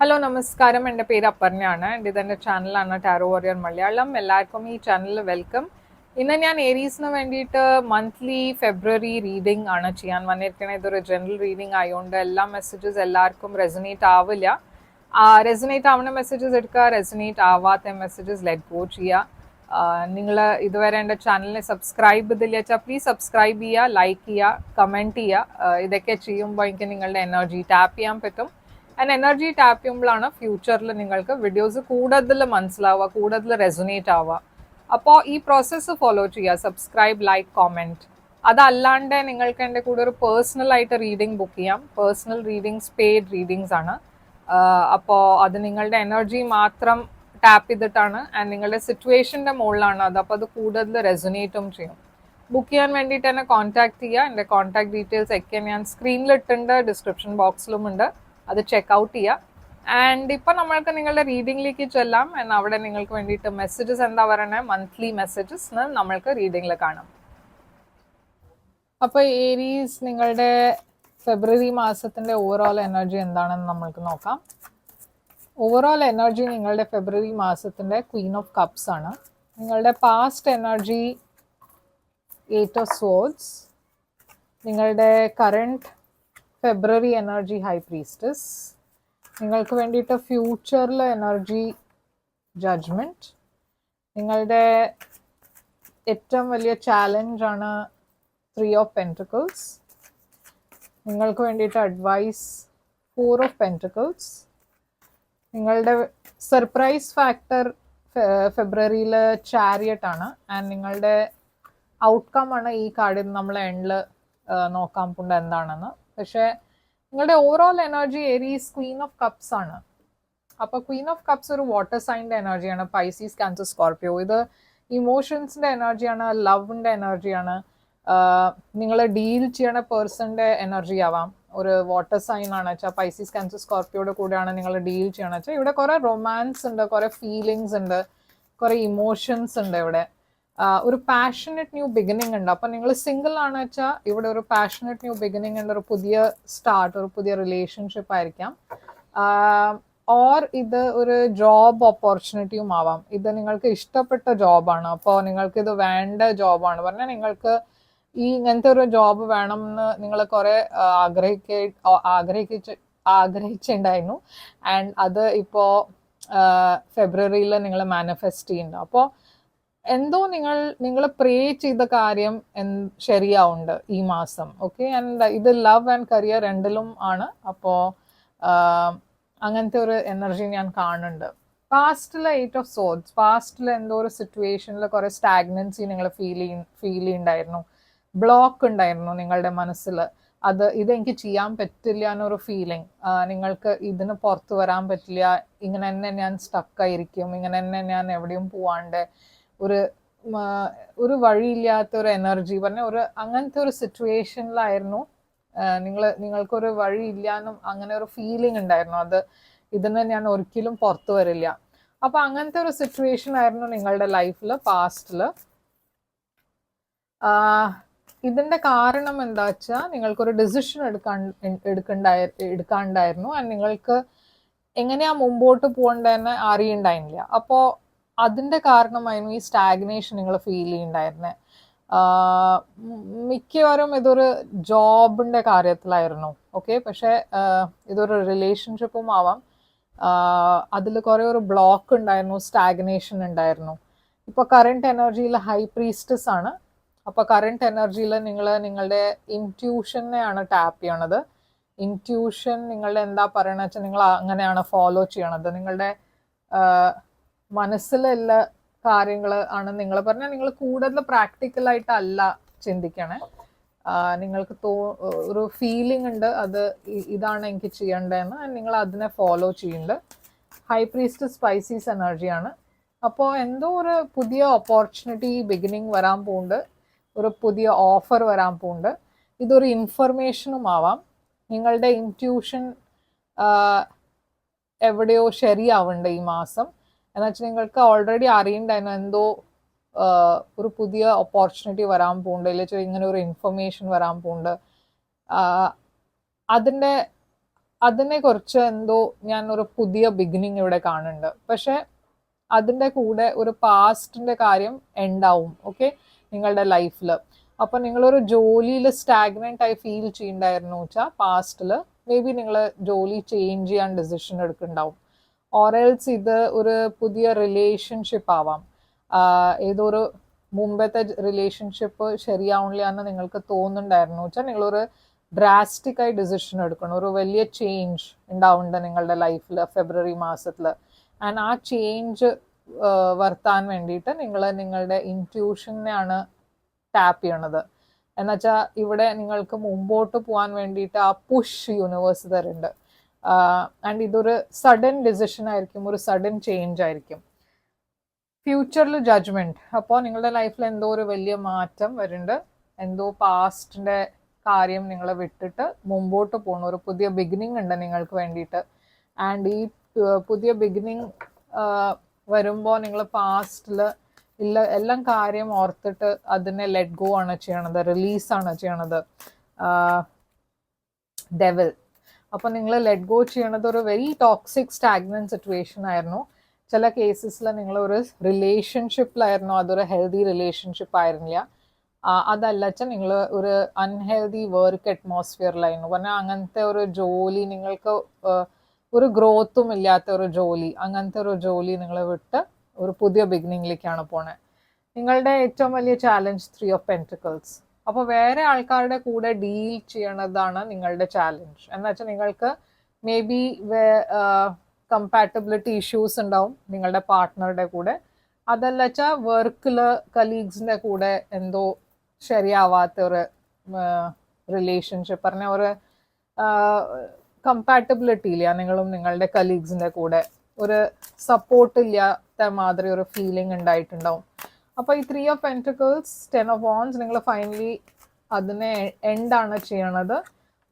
Hello നമസ്കാരം, എൻ്റെ പേര് അപർണയാണ്. എൻ്റെ ഇതെൻ്റെ ചാനലാണ് ടാരോ വാരിയർ മലയാളം. എല്ലാവർക്കും ഈ ചാനലിൽ വെൽക്കം. ഇന്ന് ഞാൻ ഏരീസിന് വേണ്ടിയിട്ട് മന്ത്ലി ഫെബ്രുവരി റീഡിംഗ് ആണ് ചെയ്യാൻ വന്നിരിക്കുന്നത്. ഇതൊരു ജനറൽ റീഡിംഗ് ആയതുകൊണ്ട് എല്ലാ മെസ്സേജസ് എല്ലാവർക്കും റെസനേറ്റ് ആവില്ല. റെസനേറ്റ് ആവുന്ന മെസ്സേജസ് എടുക്കുക, റെസനേറ്റ് ആവാത്ത മെസ്സേജസ് ലെറ്റ് ഗോ ചെയ്യുക. നിങ്ങൾ ഇതുവരെ എൻ്റെ ചാനലിനെ സബ്സ്ക്രൈബ് ചെയ്തില്ല വെച്ചാൽ പ്ലീസ് സബ്സ്ക്രൈബ് ചെയ്യുക, ലൈക്ക് ചെയ്യുക, കമൻറ്റ് ചെയ്യുക. ഇതൊക്കെ ചെയ്യുമ്പോൾ എനിക്ക് നിങ്ങളുടെ എനർജി ടാപ്പ് ചെയ്യാൻ പറ്റും. ആൻഡ് എനർജി ടാപ്പ് ചെയ്യുമ്പോഴാണ് ഫ്യൂച്ചറിൽ നിങ്ങൾക്ക് വീഡിയോസ് കൂടുതൽ മനസ്സിലാവുക, കൂടുതൽ റെസൊനേറ്റ് ആവുക. അപ്പോൾ ഈ പ്രോസസ്സ് ഫോളോ ചെയ്യുക, സബ്സ്ക്രൈബ്, ലൈക്ക്, കോമെൻറ്റ്. അതല്ലാണ്ട് നിങ്ങൾക്ക് എൻ്റെ കൂടെ ഒരു പേഴ്സണൽ ആയിട്ട് റീഡിംഗ് ബുക്ക് ചെയ്യാം. പേഴ്സണൽ റീഡിങ്സ് പെയ്ഡ് റീഡിങ്സ് ആണ്. അപ്പോൾ അത് നിങ്ങളുടെ എനർജി മാത്രം ടാപ്പ് ചെയ്തിട്ടാണ് ആൻഡ് നിങ്ങളുടെ സിറ്റുവേഷൻ്റെ മുകളിലാണ് അത്. അപ്പോൾ അത് കൂടുതൽ റെസൊനേറ്റും ചെയ്യും. ബുക്ക് ചെയ്യാൻ വേണ്ടിയിട്ട് എന്നെ കോൺടാക്ട് ചെയ്യുക. എൻ്റെ കോൺടാക്ട് ഡീറ്റെയിൽസ് ഒക്കെ ഞാൻ സ്ക്രീനിലിട്ടുണ്ട്, ഡിസ്ക്രിപ്ഷൻ ബോക്സിലും ഉണ്ട്. അത് ചെക്കൗട്ട് ചെയ്യുക. ആൻഡ് ഇപ്പം നമ്മൾക്ക് നിങ്ങളുടെ റീഡിങ്ങിലേക്ക് ചെല്ലാം. എന്നാൽ അവിടെ നിങ്ങൾക്ക് വേണ്ടിയിട്ട് മെസ്സേജസ് എന്താ പറയണേ, മന്ത്ലി മെസ്സേജസ് നമ്മൾക്ക് റീഡിങ്ങിൽ കാണാം. അപ്പോൾ ഏരീസ്, നിങ്ങളുടെ ഫെബ്രുവരി മാസത്തിൻ്റെ ഓവറോൾ എനർജി എന്താണെന്ന് നമ്മൾക്ക് നോക്കാം. ഓവറോൾ എനർജി നിങ്ങളുടെ ഫെബ്രുവരി മാസത്തിൻ്റെ ക്വീൻ ഓഫ് കപ്സ് ആണ്. നിങ്ങളുടെ പാസ്റ്റ് എനർജി 8 ഓഫ് സ്വോർഡ്സ്. നിങ്ങളുടെ കറണ്ട് ഫെബ്രുവരി എനർജി ഹൈ പ്രീസ്റ്റസ്. നിങ്ങൾക്ക് വേണ്ടിയിട്ട് ഫ്യൂച്ചറിലെ എനർജി ജഡ്ജ്മെൻറ്റ്. നിങ്ങളുടെ ഏറ്റവും വലിയ ചാലഞ്ചാണ് 3 ഓഫ് പെൻറ്റക്കിൾസ്. നിങ്ങൾക്ക് വേണ്ടിയിട്ട് അഡ്വൈസ് 4 ഓഫ് പെൻറ്റക്കിൾസ്. നിങ്ങളുടെ സർപ്രൈസ് ഫാക്ടർ ഫെബ്രുവരിയിൽ ചാരിയറ്റ് ആണ്. ആൻഡ് നിങ്ങളുടെ ഔട്ട്കം ആണ് ഈ കാർഡിൽ നമ്മൾ എൻഡിൽ നോക്കാൻ പോകുന്നത് എന്താണെന്ന്. പക്ഷേ നിങ്ങളുടെ overall energy Aries Queen of cups ആണ്. അപ്പോൾ ക്വീൻ ഓഫ് കപ്സ് ഒരു വാട്ടർ സൈൻ്റെ എനർജിയാണ്. Pisces, cancer, Scorpio. ഇത് ഇമോഷൻസിൻ്റെ എനർജിയാണ്, ലവിൻ്റെ എനർജിയാണ്. നിങ്ങൾ ഡീൽ ചെയ്യണ പേഴ്സൻ്റെ എനർജി ആവാം. ഒരു വാട്ടർ സൈൻ ആണ് വെച്ചാൽ പൈസീസ്, ക്യാൻസർ, സ്കോർപ്പിയോയുടെ കൂടെയാണ് നിങ്ങൾ ഡീൽ ചെയ്യണമെന്ന് വെച്ചാൽ ഇവിടെ കുറേ റൊമാൻസ് ഉണ്ട്, കുറേ ഫീലിങ്സ് ഉണ്ട്, കുറേ ഇമോഷൻസ് ഉണ്ട്. ഇവിടെ ഒരു പാഷനറ്റ് ന്യൂ ബിഗിനിങ് ഉണ്ട്. അപ്പം നിങ്ങൾ സിംഗിൾ ആണ് വെച്ചാൽ ഇവിടെ ഒരു പാഷനറ്റ് ന്യൂ ബിഗിനിങ് ഉണ്ട്, ഒരു പുതിയ സ്റ്റാർട്ട്, ഒരു പുതിയ റിലേഷൻഷിപ്പ് ആയിരിക്കാം. ഓർ ഇത് ഒരു ജോബ് ഓപ്പർച്യൂണിറ്റിയും ആവാം. ഇത് നിങ്ങൾക്ക് ഇഷ്ടപ്പെട്ട ജോബാണ്, അപ്പോൾ നിങ്ങൾക്ക് ഇത് വേണ്ട ജോബാണ് പറഞ്ഞാൽ നിങ്ങൾക്ക് ഈ ഇങ്ങനത്തെ ഒരു ജോബ് വേണം എന്ന് നിങ്ങൾ കുറേ ആഗ്രഹിച്ചിട്ടുണ്ടായിരുന്നു. ആൻഡ് അത് ഇപ്പോൾ ഫെബ്രുവരിയിൽ നിങ്ങൾ മാനിഫെസ്റ്റ് ചെയ്യുന്നുണ്ട്. അപ്പോൾ എന്തോ നിങ്ങൾ പ്രേ ചെയ്ത കാര്യം ശരിയാവുണ്ട് ഈ മാസം. ഓക്കെ, ആൻഡ് ഇത് ലവ് ആൻഡ് കരിയർ രണ്ടിലും ആണ്. അപ്പോൾ അങ്ങനത്തെ ഒരു എനർജി ഞാൻ കാണുന്നുണ്ട്. പാസ്റ്റിലെ 8 ഓഫ് സോർഡ്സ്. പാസ്റ്റിൽ എന്തോ ഒരു സിറ്റുവേഷനിൽ കുറേ സ്റ്റാഗ്നൻസി നിങ്ങൾ ഫീൽ ചെയ്യുന്നുണ്ടായിരുന്നു, ബ്ലോക്ക് ഉണ്ടായിരുന്നു നിങ്ങളുടെ മനസ്സിൽ. ഇതെനിക്ക് ചെയ്യാൻ പറ്റില്ല എന്നൊരു ഫീലിംഗ്. നിങ്ങൾക്ക് ഇതിന് പുറത്ത് വരാൻ പറ്റില്ല, ഇങ്ങനെ തന്നെ ഞാൻ സ്റ്റക്കായിരിക്കും, ഇങ്ങനെ തന്നെ ഞാൻ എവിടെയും പോവാണ്ട് ഒരു വഴിയില്ലാത്ത ഒരു എനർജി പറഞ്ഞ അങ്ങനത്തെ ഒരു സിറ്റുവേഷനിലായിരുന്നു. നിങ്ങൾക്കൊരു വഴിയില്ലാന്നും അങ്ങനെ ഒരു ഫീലിംഗ് ഉണ്ടായിരുന്നു. ഇതിന് ഞാൻ ഒരിക്കലും പുറത്തു വരില്ല. അപ്പൊ അങ്ങനത്തെ ഒരു സിറ്റുവേഷൻ ആയിരുന്നു നിങ്ങളുടെ ലൈഫിൽ പാസ്റ്റിൽ. ഇതിന്റെ കാരണം എന്താ വെച്ചാൽ നിങ്ങൾക്കൊരു ഡിസിഷൻ എടുക്കാണ്ടായിരുന്നു. ആൻഡ് നിങ്ങൾക്ക് എങ്ങനെയാ മുമ്പോട്ട് പോകേണ്ടതെന്ന് അറിയണ്ടായിരുന്നില്ല. അപ്പോൾ അതിന്റെ കാരണമായിരുന്നു ഈ സ്റ്റാഗ്നേഷൻ നിങ്ങൾ ഫീൽ ചെയ്യുന്നുണ്ടായിരുന്നത്. മിക്കവാറും ഇതൊരു ജോബിന്റെ കാര്യത്തിലായിരുന്നു. ഓക്കെ, പക്ഷെ ഇതൊരു റിലേഷൻഷിപ്പും ആവാം. അതിൽ കുറേ ഒരു ബ്ലോക്ക് ഉണ്ടായിരുന്നു, സ്റ്റാഗ്നേഷൻ ഉണ്ടായിരുന്നു. ഇപ്പോൾ കറണ്ട് എനർജിയിൽ ഹൈ പ്രീസ്റ്റസ് ആണ്. അപ്പോൾ കറണ്ട് എനർജിയിൽ നിങ്ങളുടെ ഇൻറ്റ്യൂഷനെയാണ് ടാപ്പ് ചെയ്യണത്. ഇൻറ്റ്യൂഷൻ നിങ്ങളുടെ എന്താ പറയണ വെച്ചാൽ നിങ്ങൾ അങ്ങനെയാണ് ഫോളോ ചെയ്യണത്. നിങ്ങളുടെ മനസ്സിലുള്ള കാര്യങ്ങൾ ആണ് നിങ്ങൾ പറഞ്ഞാൽ നിങ്ങൾ കൂടുതൽ പ്രാക്ടിക്കലായിട്ടല്ല ചിന്തിക്കണേ. നിങ്ങൾക്ക് ഒരു ഫീലിംഗ് ഉണ്ട്, ഇതാണ് എനിക്ക് ചെയ്യേണ്ടതെന്ന്, നിങ്ങൾ അതിനെ ഫോളോ ചെയ്യുന്നുണ്ട്. ഹൈ പ്രീസ്റ്റ് സ്പൈസീസ് എനർജിയാണ്. അപ്പോൾ എന്തോ ഒരു പുതിയ ഓപ്പർച്യൂണിറ്റി ബിഗിനിങ് വരാൻ പോകുന്നുണ്ട്, ഒരു പുതിയ ഓഫർ വരാൻ പോകുന്നുണ്ട്. ഇതൊരു ഇൻഫർമേഷനും ആവാം. നിങ്ങളുടെ ഇൻറ്റ്യൂഷൻ എവിടെയോ ശരിയാവുന്നുണ്ട് ഈ മാസം. എന്നുവെച്ചാൽ നിങ്ങൾക്ക് ഓൾറെഡി അറിയണ്ടായിരുന്നു എന്തോ ഒരു പുതിയ ഓപ്പർച്യൂണിറ്റി വരാൻ പോകുന്നുണ്ട്, ഇല്ലെങ്കിൽ ഇങ്ങനെ ഒരു ഇൻഫർമേഷൻ വരാൻ പോകുന്നുണ്ട്. അതിൻ്റെ അതിനെ കുറിച്ച് എന്തോ ഞാൻ ഒരു പുതിയ ബിഗിനിങ് ഇവിടെ കാണുന്നുണ്ട്. പക്ഷെ അതിൻ്റെ കൂടെ ഒരു പാസ്റ്റിന്റെ കാര്യം ഉണ്ടാവും. ഓക്കെ, നിങ്ങളുടെ ലൈഫിൽ. അപ്പൊ നിങ്ങളൊരു ജോലിയിൽ സ്റ്റാഗ്നന്റ് ആയി ഫീൽ ചെയ്യണ്ടായിരുന്നു വെച്ചാൽ പാസ്റ്റിൽ മേ ബി നിങ്ങൾ ജോലി ചേഞ്ച് ചെയ്യാൻ ഡിസിഷൻ എടുക്കുന്നുണ്ടാവും. ഓറൽസ് ഇത് ഒരു പുതിയ റിലേഷൻഷിപ്പ് ആവാം. ഏതൊരു മുമ്പത്തെ റിലേഷൻഷിപ്പ് ശരിയാവണില്ല എന്ന് നിങ്ങൾക്ക് തോന്നുന്നുണ്ടായിരുന്നു വെച്ചാൽ നിങ്ങളൊരു ഡ്രാസ്റ്റിക് ആയി ഡിസിഷൻ എടുക്കണം. ഒരു വലിയ ചേഞ്ച് ഉണ്ടാവുന്നുണ്ട് നിങ്ങളുടെ ലൈഫിൽ ഫെബ്രുവരി മാസത്തിൽ. ആൻഡ് ആ ചേഞ്ച് വരുത്താൻ വേണ്ടിയിട്ട് നിങ്ങൾ നിങ്ങളുടെ ഇൻറ്റ്യൂഷനെയാണ് ടാപ്പ് ചെയ്യണത്. എന്നുവെച്ചാൽ ഇവിടെ നിങ്ങൾക്ക് മുമ്പോട്ട് പോകാൻ വേണ്ടിയിട്ട് ആ പുഷ് യൂണിവേഴ്സ് തരുന്നുണ്ട്. ആൻഡ് ഇതൊരു സഡൻ ഡിസിഷൻ ആയിരിക്കും, ഒരു സഡൻ ചേഞ്ച് ആയിരിക്കും. ഫ്യൂച്ചറിൽ ജഡ്ജ്മെന്റ്. അപ്പോൾ നിങ്ങളുടെ ലൈഫിൽ എന്തോ ഒരു വലിയ മാറ്റം വരുന്നുണ്ട്. എന്തോ പാസ്റ്റിന്റെ കാര്യം നിങ്ങളെ വിട്ടിട്ട് മുമ്പോട്ട് പോകണം. ഒരു പുതിയ ബിഗിനിങ് ഉണ്ട് നിങ്ങൾക്ക് വേണ്ടിയിട്ട്. ആൻഡ് ഈ പുതിയ ബിഗിനിങ് വരുമ്പോൾ നിങ്ങൾ പാസ്റ്റിൽ ഇല്ല എല്ലാം കാര്യം ഓർത്തിട്ട് അതിനെ ലെറ്റ് ഗോ ആണ് ചെയ്യണത്, റിലീസാണ് ചെയ്യണത്. ഡെവിൽ. അപ്പോൾ നിങ്ങൾ ലെറ്റ് ഗോ ചെയ്യണത് ഒരു വെരി ടോക്സിക് സ്റ്റാഗ്നന്റ് സിറ്റുവേഷൻ ആയിരുന്നു. ചില കേസസിൽ നിങ്ങൾ ഒരു റിലേഷൻഷിപ്പിലായിരുന്നു, അതൊരു ഹെൽത്തി റിലേഷൻഷിപ്പ് ആയിരുന്നില്ല. അതല്ല വെച്ചാൽ നിങ്ങൾ ഒരു അൺഹെൽതി വർക്ക് അറ്റ്മോസ്ഫിയറിലായിരുന്നു. പറഞ്ഞാൽ അങ്ങനത്തെ ഒരു ജോലി നിങ്ങൾക്ക് ഒരു ഗ്രോത്തും ഇല്ലാത്ത ഒരു ജോലി, അങ്ങനത്തെ ഒരു ജോലി നിങ്ങൾ വിട്ട് ഒരു പുതിയ ബിഗിനിങ്ങിലേക്കാണ് പോണേ. നിങ്ങളുടെ ഏറ്റവും വലിയ ചാലഞ്ച് 3 ഓഫ് പെൻറ്റിക്കിൾസ്. അപ്പോൾ വേറെ ആൾക്കാരുടെ കൂടെ ഡീൽ ചെയ്യണതാണ് നിങ്ങളുടെ ചാലഞ്ച്. എന്ന് വെച്ചാൽ നിങ്ങൾക്ക് മേ ബി കമ്പാറ്റബിലിറ്റി ഇഷ്യൂസ് ഉണ്ടാവും നിങ്ങളുടെ പാർട്ട്ണറുടെ കൂടെ. അതല്ല വെച്ചാൽ വർക്കിൽ കലീഗ്സിൻ്റെ കൂടെ എന്തോ ശരിയാവാത്ത ഒരു റിലേഷൻഷിപ്പ്, പറഞ്ഞ ഒരു കമ്പാറ്റബിലിറ്റി ഇല്ല നിങ്ങളും നിങ്ങളുടെ കലീഗ്സിൻ്റെ കൂടെ. ഒരു സപ്പോർട്ട് ഇല്ലാത്ത മാതിരി ഒരു ഫീലിംഗ് ഉണ്ടായിട്ടുണ്ടാവും. അപ്പോൾ ഈ 3 ഓഫ് പെൻറ്റിക്കിൾസ് 10 ഓഫ് വാൻഡ്സ് നിങ്ങൾ ഫൈനലി അതിനെ എൻഡാണ് ചെയ്യണത്.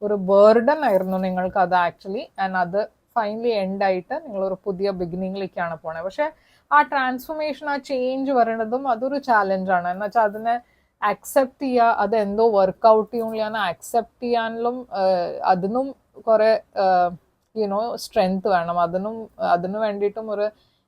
ഒരു ബേർഡൻ ആയിരുന്നു നിങ്ങൾക്ക് അത് ആക്ച്വലി. ആൻഡ് അത് ഫൈനലി എൻഡായിട്ട് നിങ്ങളൊരു പുതിയ ബിഗിനിങ്ങിലേക്കാണ് പോണത്. പക്ഷെ ആ ട്രാൻസ്ഫോർമേഷൻ, ആ ചേഞ്ച് വരണതും അതൊരു ചാലഞ്ചാണ്. എന്ന് വെച്ചാൽ അതിനെ അക്സെപ്റ്റ് ചെയ്യുക, അത് എന്തോ വർക്കൗട്ട് ചെയ്യണില്ല അക്സെപ്റ്റ് ചെയ്യാനും അതിനും കുറെ യുനോ സ്ട്രെങ്ത് വേണം. അതിനു വേണ്ടിയിട്ടും ഒരു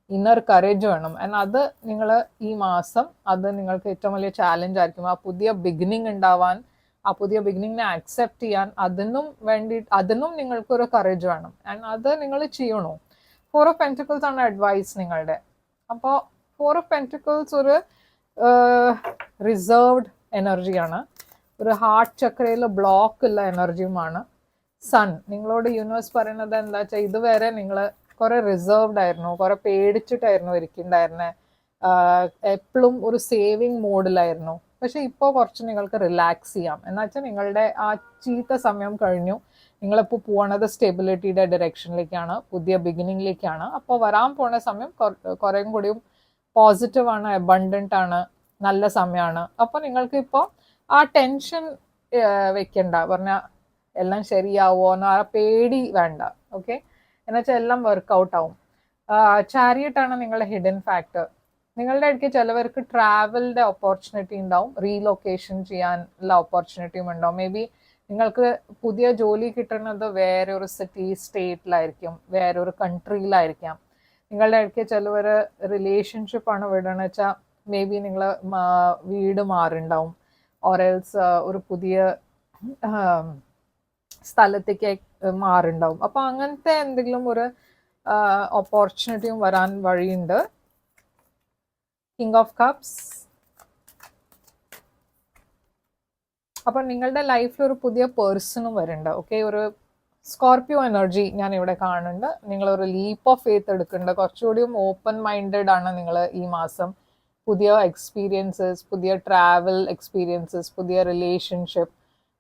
ഇന്നർ കറേജ് വേണം. ആൻഡ് അത് നിങ്ങൾ ഈ മാസം അത് നിങ്ങൾക്ക് ഏറ്റവും വലിയ ചാലഞ്ച് ആയിരിക്കും. ആ പുതിയ ബിഗിനിങ് ഉണ്ടാവാൻ, ആ പുതിയ ബിഗിനിങ്ങിനെ അക്സെപ്റ്റ് ചെയ്യാൻ അതിനും നിങ്ങൾക്കൊരു കറേജ് വേണം. ആൻഡ് അത് നിങ്ങൾ ചെയ്യണോ. 4 ഓഫ് പെൻറ്റിക്കിൾസ് ആണ് അഡ്വൈസ് നിങ്ങളുടെ. അപ്പോൾ 4 ഓഫ് പെൻറ്റിക്കിൾസ് ഒരു റിസർവ്ഡ് എനർജിയാണ്. ഒരു ഹാർട്ട് ചക്രയിൽ ബ്ലോക്ക് ഉള്ള എനർജിയുമാണ്. സൺ. നിങ്ങളോട് യൂണിവേഴ്സ് പറയുന്നത് എന്താ വെച്ചാൽ ഇതുവരെ നിങ്ങൾ കുറെ റിസർവ്ഡ് ആയിരുന്നു, കുറെ പേടിച്ചിട്ടായിരുന്നു ഇരിക്കുന്നുണ്ടായിരുന്നത്. എപ്പോഴും ഒരു സേവിങ് മോഡിലായിരുന്നു. പക്ഷെ ഇപ്പോൾ കുറച്ച് നിങ്ങൾക്ക് റിലാക്സ് ചെയ്യാം. എന്ന് വെച്ചാൽ നിങ്ങളുടെ ആ ചീത്ത സമയം കഴിഞ്ഞു. നിങ്ങളിപ്പോൾ പോകണത് സ്റ്റെബിലിറ്റിയുടെ ഡയറക്ഷനിലേക്കാണ്, പുതിയ ബിഗിനിങ്ങിലേക്കാണ്. അപ്പോൾ വരാൻ പോണ സമയം കുറേയും കൂടിയും പോസിറ്റീവാണ്, അബണ്ടൻ്റ് ആണ്, നല്ല സമയമാണ്. അപ്പോൾ നിങ്ങൾക്ക് ഇപ്പോൾ ആ ടെൻഷൻ വെക്കണ്ട. പറഞ്ഞാൽ എല്ലാം ശരിയാവോ എന്നോ ആ പേടി വേണ്ട. ഓക്കെ, എന്നുവെച്ചാൽ എല്ലാം വർക്കൗട്ട് ആവും. ചാരിയറ്റാണ് നിങ്ങളുടെ ഹിഡൻ ഫാക്ടർ. നിങ്ങളുടെ ഇടയ്ക്ക് ചിലവർക്ക് ട്രാവലിൻ്റെ ഓപ്പർച്യൂണിറ്റി ഉണ്ടാവും, റീലൊക്കേഷൻ ചെയ്യാനുള്ള ഓപ്പർച്യൂണിറ്റിയും ഉണ്ടാവും. മേ ബി നിങ്ങൾക്ക് പുതിയ ജോലി കിട്ടുന്നത് വേറെ ഒരു സിറ്റി, സ്റ്റേറ്റിലായിരിക്കും, വേറെ ഒരു കൺട്രിയിലായിരിക്കാം. നിങ്ങളുടെ ഇടയ്ക്ക് ചിലവർ റിലേഷൻഷിപ്പാണ് വിടണമെന്ന് വെച്ചാൽ മേ ബി നിങ്ങൾ വീട് മാറുണ്ടാവും, ഓറെൽസ് ഒരു പുതിയ സ്ഥലത്തേക്ക് മാറുണ്ടാവും. അപ്പോൾ അങ്ങനത്തെ എന്തെങ്കിലും ഒരു ഓപ്പർച്യൂണിറ്റിയും വരാൻ വഴിയുണ്ട്. King of cups. അപ്പം നിങ്ങളുടെ ലൈഫിൽ ഒരു പുതിയ പേഴ്സണും വരുന്നുണ്ട്. ഓക്കെ, ഒരു സ്കോർപ്പിയോ എനർജി ഞാൻ ഇവിടെ കാണുന്നുണ്ട്. നിങ്ങളൊരു ലീപ്പ് ഓഫ് ഫെയ്ത്ത് എടുക്കുന്നുണ്ട്. കുറച്ചുകൂടിയും ഓപ്പൺ മൈൻഡഡ് ആണ് നിങ്ങൾ ഈ മാസം. പുതിയ എക്സ്പീരിയൻസസ്, പുതിയ ട്രാവൽ എക്സ്പീരിയൻസസ്, പുതിയ റിലേഷൻഷിപ്പ്,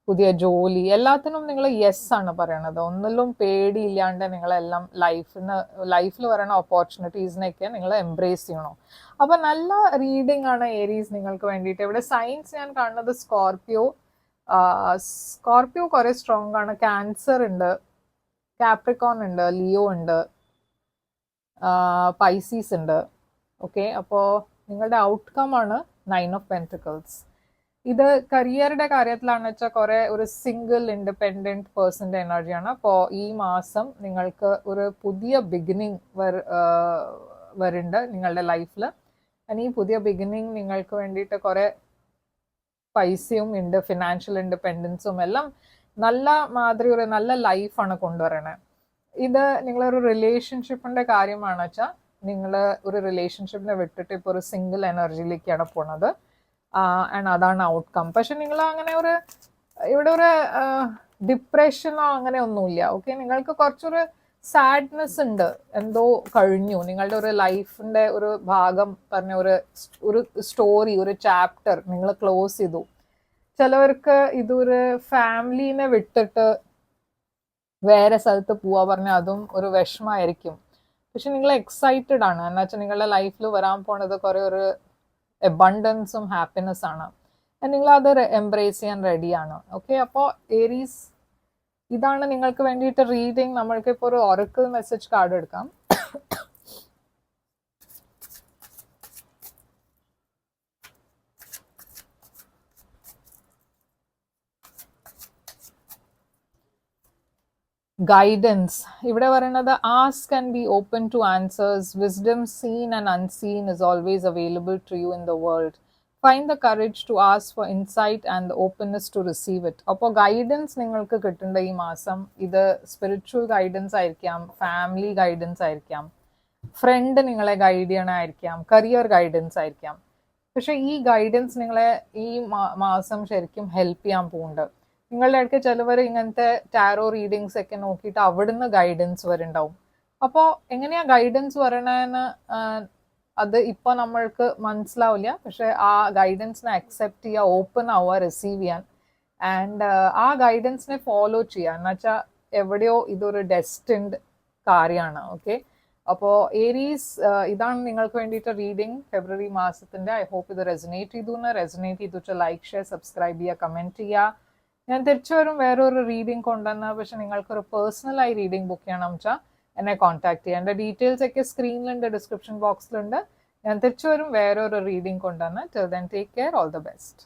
പുതിയ ജോലി, എല്ലാത്തിനും നിങ്ങൾ യെസ് ആണ് പറയണത്. ഒന്നിലും പേടിയില്ലാണ്ട് നിങ്ങളെല്ലാം ലൈഫിൽ വരുന്ന ഓപ്പർച്യൂണിറ്റീസിനെയൊക്കെ നിങ്ങൾ എംബ്രേസ് ചെയ്യണം. അപ്പം നല്ല റീഡിംഗ് ആണ് ഏരീസ് നിങ്ങൾക്ക് വേണ്ടിയിട്ട്. ഇവിടെ സൈൻസ് ഞാൻ കാണുന്നത് സ്കോർപ്പിയോ കുറേ സ്ട്രോങ് ആണ്. ക്യാൻസർ ഉണ്ട്, കാപ്രിക്കോൺ ഉണ്ട്, ലിയോ ഉണ്ട്, പൈസീസ് ഉണ്ട്. ഓക്കെ, അപ്പോൾ നിങ്ങളുടെ ഔട്ട്കം ആണ് 9 ഓഫ് പെൻറ്റിക്കിൾസ്. ഇത് കരിയറുടെ കാര്യത്തിലാണെന്ന് വെച്ചാൽ കുറെ ഒരു സിംഗിൾ ഇൻഡിപെൻഡന്റ് പേഴ്സന്റെ എനർജിയാണ്. അപ്പോൾ ഈ മാസം നിങ്ങൾക്ക് ഒരു പുതിയ ബിഗിനിങ് വരുന്നുണ്ട് നിങ്ങളുടെ ലൈഫിൽ. ഈ പുതിയ ബിഗിനിങ് നിങ്ങൾക്ക് വേണ്ടിയിട്ട് കുറെ പൈസയും ഉണ്ട്, ഫിനാൻഷ്യൽ ഇൻഡിപെൻഡൻസും എല്ലാം നല്ല മാതിരി ഒരു നല്ല ലൈഫാണ് കൊണ്ടുവരണത്. ഇത് നിങ്ങളൊരു റിലേഷൻഷിപ്പിന്റെ കാര്യമാണ് വെച്ചാൽ നിങ്ങൾ ഒരു റിലേഷൻഷിപ്പിനെ വിട്ടിട്ട് ഇപ്പോൾ ഒരു സിംഗിൾ എനർജിയിലേക്കാണ് പോണത്. ആൻഡ് അതാണ് ഔട്ട്കം. പക്ഷെ നിങ്ങൾ അങ്ങനെ ഇവിടെ ഒരു ഡിപ്രഷനോ അങ്ങനെ ഒന്നുമില്ല. ഓക്കെ, നിങ്ങൾക്ക് കുറച്ചൊരു സാഡ്നെസ് ഉണ്ട്, എന്തോ കഴിഞ്ഞു, നിങ്ങളുടെ ഒരു ലൈഫിന്റെ ഒരു ഭാഗം പറഞ്ഞ ഒരു സ്റ്റോറി, ഒരു ചാപ്റ്റർ നിങ്ങൾ ക്ലോസ് ചെയ്തു. ചിലവർക്ക് ഇതൊരു ഫാമിലിനെ വിട്ടിട്ട് വേറെ സ്ഥലത്ത് പോവാ പറഞ്ഞാൽ അതും ഒരു വിഷമമായിരിക്കും. പക്ഷെ നിങ്ങൾ എക്സൈറ്റഡ് ആണ്, എന്ന് വെച്ചാൽ നിങ്ങളുടെ ലൈഫിൽ വരാൻ പോണത് കുറെ ഒരു എബണ്ടൻസും ഹാപ്പിനെസ് ആണ്. നിങ്ങൾ അത് എംബ്രേസ് ചെയ്യാൻ റെഡിയാണ്. ഓക്കെ, അപ്പോൾ ഏരീസ്, ഇതാണ് നിങ്ങൾക്ക് വേണ്ടിയിട്ട് റീഡിങ്. നമ്മൾക്ക് ഇപ്പോൾ ഒരു ഒറക്കിൾ മെസ്സേജ് കാർഡ് എടുക്കാം. ഗൈഡൻസ് ഇവിടെ പറയുന്നത്, ask and be open to answers. Wisdom seen and unseen is always available to you in the world. Find the courage to ask for insight and the openness to receive it. അപ്പോൾ guidance നിങ്ങൾക്ക് കിട്ടേണ്ട ഈ മാസം ഇത് spiritual guidance ആയിരിക്കാം, family guidance ആയിരിക്കാം, friend നിങ്ങളെ guide ചെയ്യണമായിരിക്കാം, കരിയർ ഗൈഡൻസ് ആയിരിക്കാം. പക്ഷെ ഈ ഗൈഡൻസ് നിങ്ങളെ ഈ മാസം ശരിക്കും ഹെൽപ്പ് ചെയ്യാൻ പോകുന്നുണ്ട്. നിങ്ങളുടെ ഇടയ്ക്ക് ചിലവർ ഇങ്ങനത്തെ ടാരോ റീഡിങ്സ് ഒക്കെ നോക്കിയിട്ട് അവിടുന്ന് ഗൈഡൻസ് വരുന്നുണ്ടാവും. അപ്പോൾ എങ്ങനെയാ ഗൈഡൻസ് വരണമെന്ന് അത് ഇപ്പോൾ നമ്മൾക്ക് മനസ്സിലാവില്ല. പക്ഷെ ആ ഗൈഡൻസിനെ അക്സെപ്റ്റ് ചെയ്യുക, ഓപ്പൺ ആവുക, റിസീവ് ചെയ്യാൻ, ആൻഡ് ആ ഗൈഡൻസിനെ ഫോളോ ചെയ്യുക. എന്ന് വെച്ചാൽ എവിടെയോ ഇതൊരു ഡെസ്റ്റിൻഡ് കാര്യമാണ്. ഓക്കെ, അപ്പോൾ ഏരീസ്, ഇതാണ് നിങ്ങൾക്ക് വേണ്ടിയിട്ട് റീഡിങ് ഫെബ്രുവരി മാസത്തിന്റെ. ഐ ഹോപ്പ് ഇത് റെസനേറ്റ് ചെയ്തു ലൈക്ക്, ഷെയർ, സബ്സ്ക്രൈബ് ചെയ്യുക, കമന്റ് ചെയ്യുക. ഞാൻ തിരിച്ചു വരും വേറൊരു റീഡിങ് കൊണ്ടുവന്ന്. പക്ഷെ നിങ്ങൾക്കൊരു പേഴ്സണലായി റീഡിങ് ബുക്ക് ചെയ്യണം വെച്ചാൽ എന്നെ കോൺടാക്ട് ചെയ്യാം. എൻ്റെ ഡീറ്റെയിൽസ് ഒക്കെ സ്ക്രീനിലുണ്ട്, ഡിസ്ക്രിപ്ഷൻ ബോക്സിലുണ്ട്. ഞാൻ തിരിച്ചു വരും വേറൊരു റീഡിങ് കൊണ്ടുവന്ന്. Till then, take care, all the best.